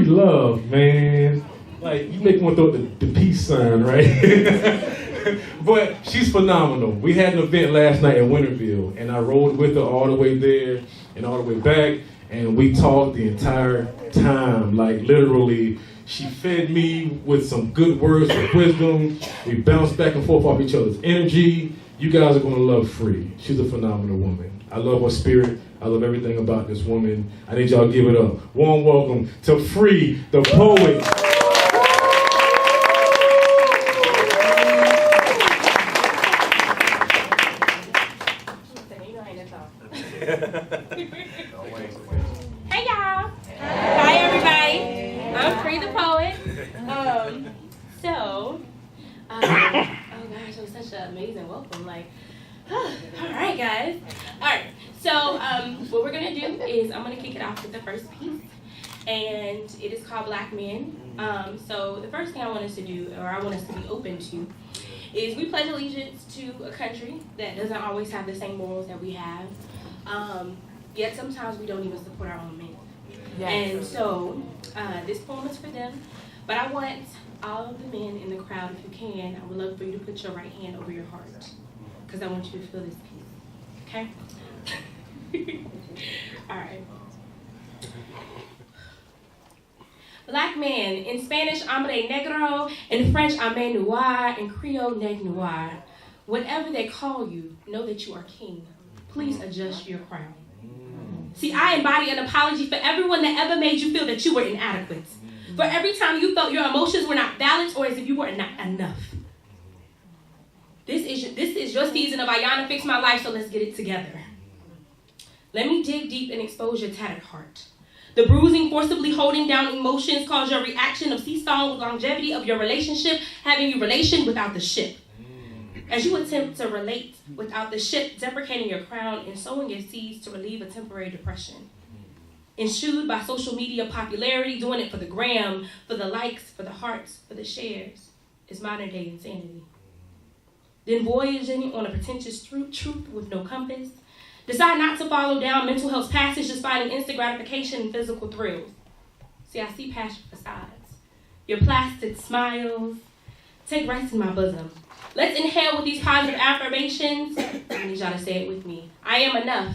love, man. Like, you make me want to throw the peace sign, right? But she's phenomenal. We had an event last night in Winterville, and I rode with her all the way there and all the way back, and we talked the entire time. Like, literally, she fed me with some good words of wisdom. We bounced back and forth off each other's energy. You guys are going to love Free. She's a phenomenal woman. I love her spirit. I love everything about this woman. I need y'all to give it up. Warm welcome to Free, the poet. Hey y'all. Hi everybody. I'm Free the Poet. Oh gosh, it was such an amazing welcome. Like, all right guys. All right. So what we're gonna do is I'm gonna kick it off with the first piece, and it is called Black Men. So the first thing I want us to do, or I want us to be open to, is we pledge allegiance to a country that doesn't always have the same morals that we have. Yet sometimes we don't even support our own men. Yes. And so this poem is for them, but I want all of the men in the crowd, if you can, I would love for you to put your right hand over your heart, because I want you to feel this peace, okay? All right. Black man, in Spanish, hombre negro, in French, homme noir, in Creole, nègre noir. Whatever they call you, know that you are king. Please adjust your crown. See, I embody an apology for everyone that ever made you feel that you were inadequate. For every time you felt your emotions were not balanced or as if you were not enough. This is your season of Ayana Fix My Life, so let's get it together. Let me dig deep and expose your tattered heart. The bruising, forcibly holding down emotions cause your reaction of seesaw with longevity of your relationship, having you relation without the ship. As you attempt to relate without the ship, deprecating your crown and sowing your seeds to relieve a temporary depression. Ensued by social media popularity, doing it for the gram, for the likes, for the hearts, for the shares, is modern day insanity. Then voyaging on a pretentious truth with no compass, decide not to follow down mental health passage, just finding instant gratification and physical thrills. See, I see past your facades, your plastic smiles. Take rest in my bosom. Let's inhale with these positive affirmations. I need y'all to say it with me. I am enough.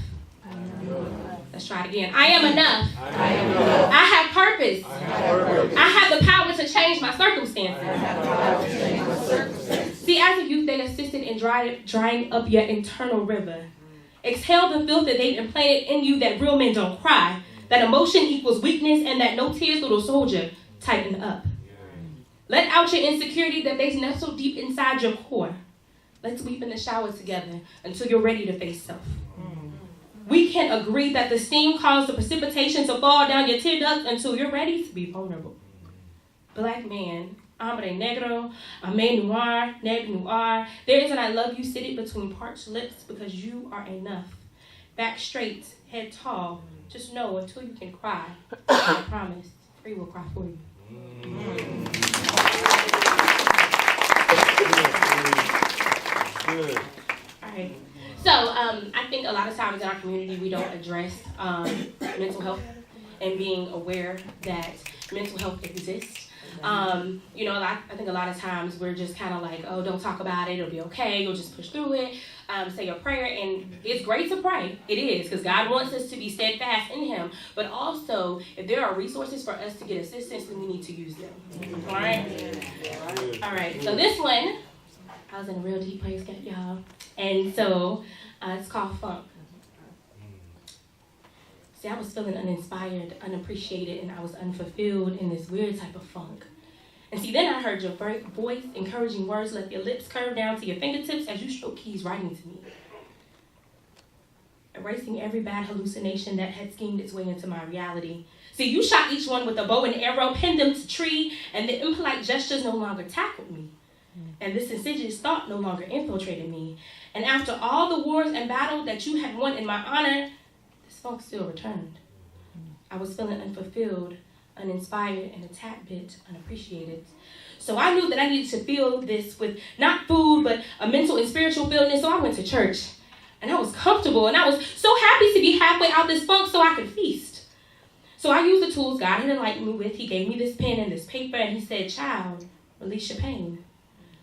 Let's try it again. I am enough. I have purpose. I have the power to change my circumstances. See, as a youth, they assisted in drying up your internal river. Exhale the filth that they've implanted in you that real men don't cry, that emotion equals weakness, and that no tears, little soldier, tighten up. Let out your insecurity that they nestle deep inside your core. Let's weep in the shower together until you're ready to face self. We can agree that the steam caused the precipitation to fall down your tear ducts until you're ready to be vulnerable. Black man, hombre negro, homme noir, nègre noir, there is an I love you seated between parched lips because you are enough. Back straight, head tall, just know until you can cry, I promise, Free will cry for you. Good. All right. So I think a lot of times in our community we don't address mental health and being aware that mental health exists. I think a lot of times we're just kind of like, oh, don't talk about it, it'll be okay, you'll just push through it, say your prayer, and it's great to pray. It is, because God wants us to be steadfast in Him. But also, if there are resources for us to get assistance, then we need to use them. All right? All right, so this one, I was in a real deep place, y'all. And so, it's called Funk. See, I was feeling uninspired, unappreciated, and I was unfulfilled in this weird type of funk. And see, then I heard your voice, encouraging words, let your lips curve down to your fingertips as you stroke keys writing to me. Erasing every bad hallucination that had schemed its way into my reality. See, you shot each one with a bow and arrow, pinned them to tree, and the impolite gestures no longer tackled me. And this insidious thought no longer infiltrated me. And after all the wars and battles that you had won in my honor, this funk still returned. I was feeling unfulfilled, uninspired, and a tad bit unappreciated. So I knew that I needed to feel this with not food, but a mental and spiritual feeling. So I went to church, and I was comfortable, and I was so happy to be halfway out this funk so I could feast. So I used the tools God had enlightened me with. He gave me this pen and this paper, and he said, child, release your pain.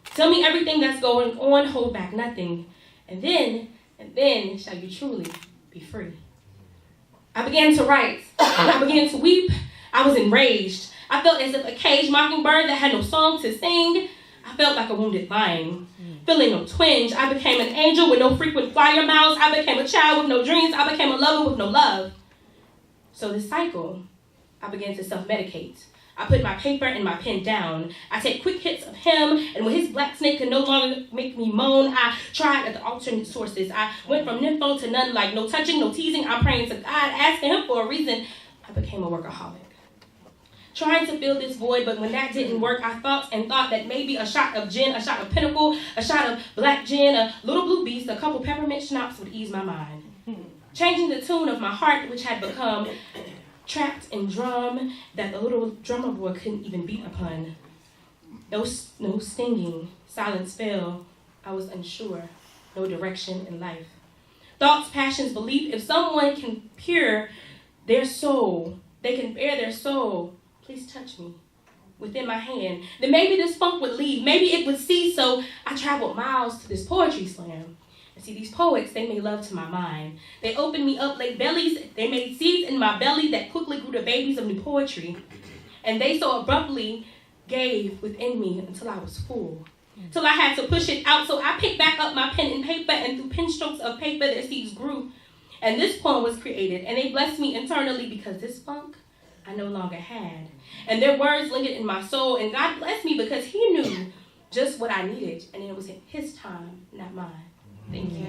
Tell me everything that's going on, hold back nothing. And then shall you truly be free. I began to write. I began to weep. I was enraged. I felt as if a caged mockingbird that had no song to sing. I felt like a wounded lion, feeling no twinge. I became an angel with no frequent flyer miles. I became a child with no dreams. I became a lover with no love. So this cycle, I began to self-medicate. I put my paper and my pen down. I take quick hits of him, and when his black snake could no longer make me moan, I tried at the alternate sources. I went from nympho to none, like no touching, no teasing. I'm praying to God, asking him for a reason. I became a workaholic. Trying to fill this void, but when that didn't work, I thought that maybe a shot of gin, a shot of Pinnacle, a shot of black gin, a little blue beast, a couple peppermint schnapps would ease my mind. Changing the tune of my heart, which had become trapped in drum that the little drummer boy couldn't even beat upon. No stinging, silence fell. I was unsure, no direction in life. Thoughts, passions, belief, if someone can pure their soul, they can bear their soul, please touch me within my hand. Then maybe this funk would leave, maybe it would cease, so I traveled miles to this poetry slam. And see, these poets, they made love to my mind. They opened me up like bellies. They made seeds in my belly that quickly grew to babies of new poetry. And they so abruptly gave within me until I was full. Till I had to push it out. So I picked back up my pen and paper, and through pen strokes of paper, their seeds grew. And this poem was created. And they blessed me internally because this funk I no longer had. And their words lingered in my soul. And God blessed me because he knew just what I needed. And it was in his time, not mine. Thank you.